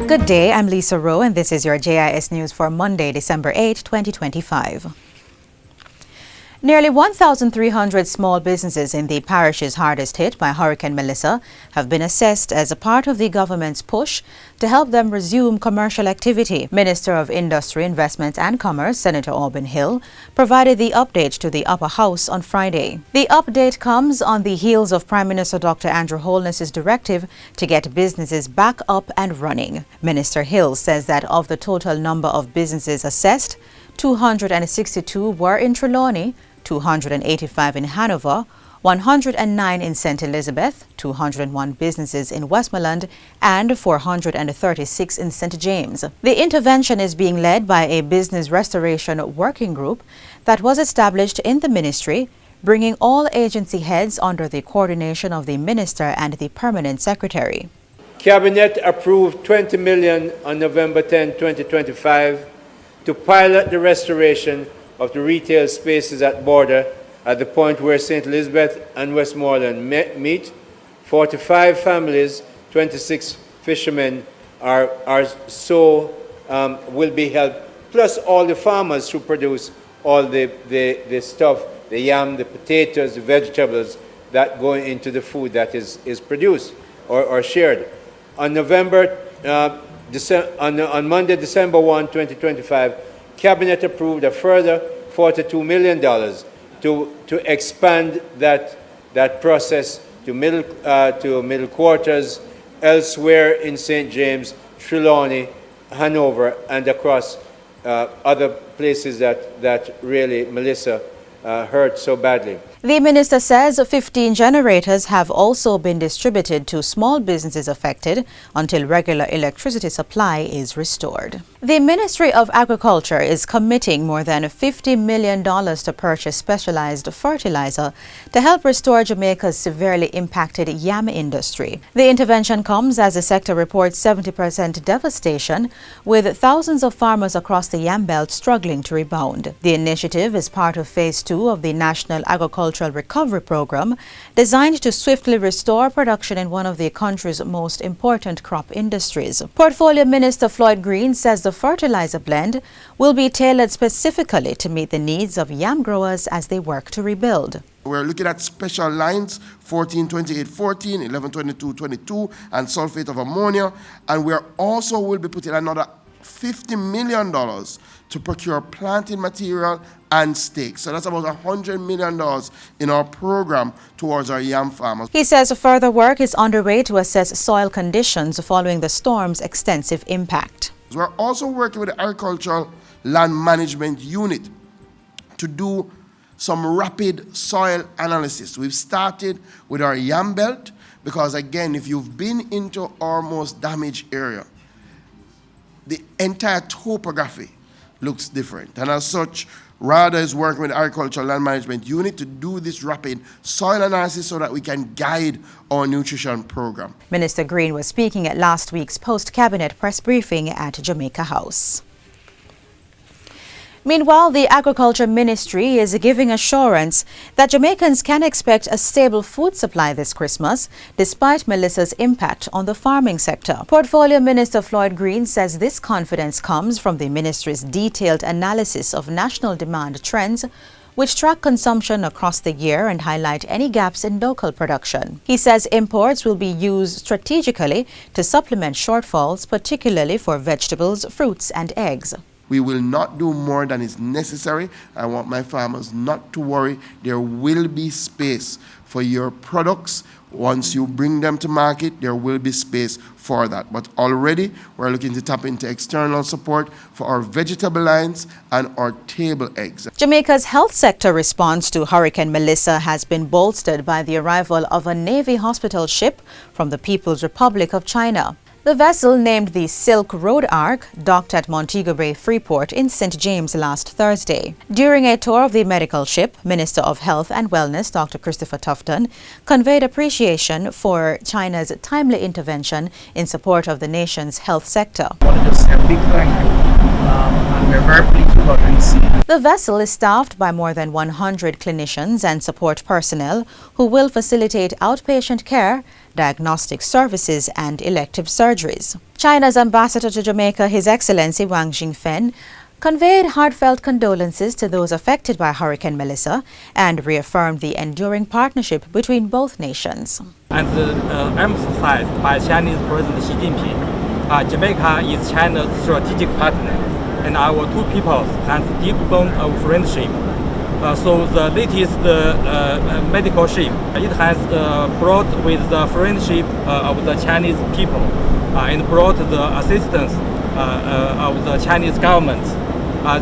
Good day, I'm Lisa Rowe and this is your JIS News for Monday, December 8, 2025. Nearly 1,300 small businesses in the parishes hardest hit by Hurricane Melissa have been assessed as a part of the government's push to help them resume commercial activity. Minister of Industry, Investment and Commerce, Senator Auburn Hill, provided the update to the Upper House on Friday. The update comes on the heels of Prime Minister Dr. Andrew Holness's directive to get businesses back up and running. Minister Hill says that of the total number of businesses assessed, 262 were in Trelawney, 285 in Hanover, 109 in St. Elizabeth, 201 businesses in Westmoreland, and 436 in St. James. The intervention is being led by a business restoration working group that was established in the ministry, bringing all agency heads under the coordination of the minister and the permanent secretary. Cabinet approved $20 million on November 10, 2025 to pilot the restoration of the retail spaces at border at the point where St. Elizabeth and Westmoreland meet. 45 families, 26 fishermen will be helped, plus all the farmers who produce all the stuff, the yam, the potatoes, the vegetables that go into the food that is produced or shared. On Monday, December 1, 2025, Cabinet approved a further $42 million to expand that process to middle quarters elsewhere in St. James, Trelawney, Hanover, and across other places that really Melissa hurt so badly. The minister says 15 generators have also been distributed to small businesses affected until regular electricity supply is restored. The Ministry of Agriculture is committing more than $50 million to purchase specialized fertilizer to help restore Jamaica's severely impacted yam industry. The intervention comes as the sector reports 70% devastation, with thousands of farmers across the yam belt struggling to rebound. The initiative is part of Phase 2 of the National Agricultural Recovery Program, designed to swiftly restore production in one of the country's most important crop industries. Portfolio Minister Floyd Green says the fertilizer blend will be tailored specifically to meet the needs of yam growers as they work to rebuild. We're looking at special lines, 14-28-14, 11-22-22, and sulfate of ammonia. And we also will be putting another $50 million to procure planting material and stakes. So that's about $100 million in our program towards our yam farmers. He says further work is underway to assess soil conditions following the storm's extensive impact. We're also working with the Agricultural Land Management Unit to do some rapid soil analysis. We've started with our yam belt because, again, if you've been into our most damaged area, the entire topography looks different. And as such, RADA is working with the Agricultural Land Management Unit to do this rapid soil analysis so that we can guide our nutrition program. Minister Green was speaking at last week's post-cabinet press briefing at Jamaica House. Meanwhile, the Agriculture Ministry is giving assurance that Jamaicans can expect a stable food supply this Christmas, despite Melissa's impact on the farming sector. Portfolio Minister Floyd Green says this confidence comes from the ministry's detailed analysis of national demand trends, which track consumption across the year and highlight any gaps in local production. He says imports will be used strategically to supplement shortfalls, particularly for vegetables, fruits, and eggs. We will not do more than is necessary. I want my farmers not to worry. There will be space for your products. Once you bring them to market, there will be space for that. But already, we're looking to tap into external support for our vegetable lines and our table eggs. Jamaica's health sector response to Hurricane Melissa has been bolstered by the arrival of a Navy hospital ship from the People's Republic of China. The vessel, named the Silk Road Ark, docked at Montego Bay Freeport in St. James last Thursday. During a tour of the medical ship, Minister of Health and Wellness Dr. Christopher Tufton conveyed appreciation for China's timely intervention in support of the nation's health sector. I want to just say a big thank you, and we're very pleased with what we see. The vessel is staffed by more than 100 clinicians and support personnel who will facilitate outpatient care, diagnostic services and elective surgeries. China's ambassador to Jamaica, His Excellency Wang Jingfen, conveyed heartfelt condolences to those affected by Hurricane Melissa and reaffirmed the enduring partnership between both nations. As emphasized by Chinese President Xi Jinping, Jamaica is China's strategic partner, and our two peoples have deep bond of friendship. So the latest medical ship, it has brought with the friendship of the Chinese people and brought the assistance of the Chinese government.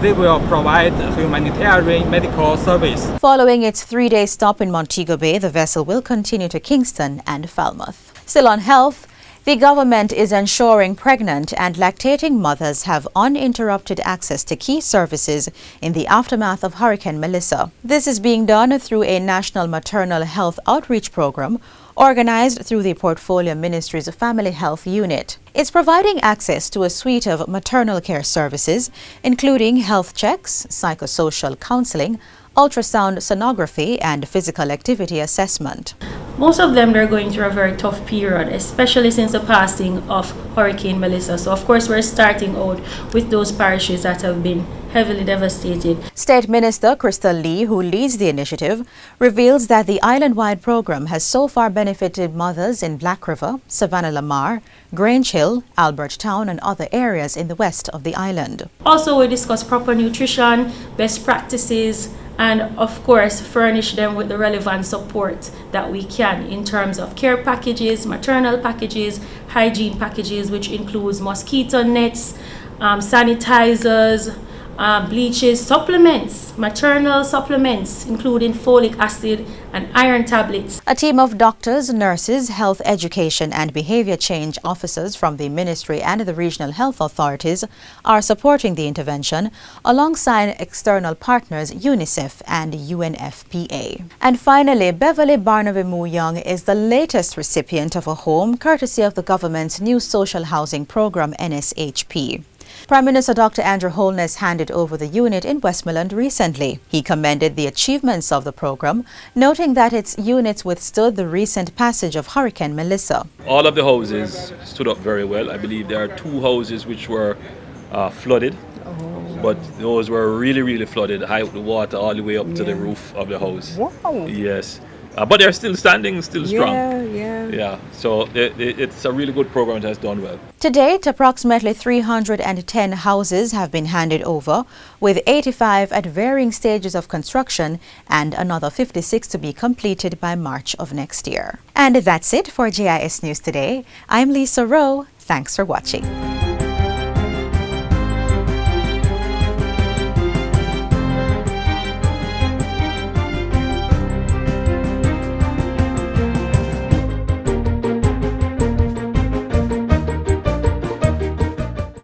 They will provide humanitarian medical service. Following its 3-day stop in Montego Bay, the vessel will continue to Kingston and Falmouth. Still on health, the government is ensuring pregnant and lactating mothers have uninterrupted access to key services in the aftermath of Hurricane Melissa. This is being done through a national maternal health outreach program organized through the Portfolio Ministry's Family Health Unit. It's providing access to a suite of maternal care services, including health checks, psychosocial counseling, ultrasound sonography, and physical activity assessment. Most of them, they're going through a very tough period, especially since the passing of Hurricane Melissa. So, of course, we're starting out with those parishes that have been heavily devastated. State Minister Crystal Lee, who leads the initiative, reveals that the island-wide program has so far benefited mothers in Black River, Savannah Lamar, Grange Hill, Albert Town, and other areas in the west of the island. Also, we discuss proper nutrition, best practices, and of course furnish them with the relevant support that we can in terms of care packages, maternal packages, hygiene packages, which includes mosquito nets, sanitizers, bleaches, supplements, maternal supplements, including folic acid and iron tablets. A team of doctors, nurses, health education and behavior change officers from the ministry and the regional health authorities are supporting the intervention alongside external partners UNICEF and UNFPA. And finally, Beverly Barnaby Young is the latest recipient of a home courtesy of the government's new social housing program, NSHP. Prime Minister Dr. Andrew Holness handed over the unit in Westmoreland recently. He commended the achievements of the program, noting that its units withstood the recent passage of Hurricane Melissa. All of the houses stood up very well. I believe there are 2 houses which were flooded, but those were really flooded, high with the water all the way up to the roof of the house. Wow. Yes. But they're still standing, still strong. Yeah. So it's a really good program that has done well. To date, approximately 310 houses have been handed over, with 85 at varying stages of construction and another 56 to be completed by March of next year. And that's it for JIS News Today. I'm Lisa Rowe. Thanks for watching.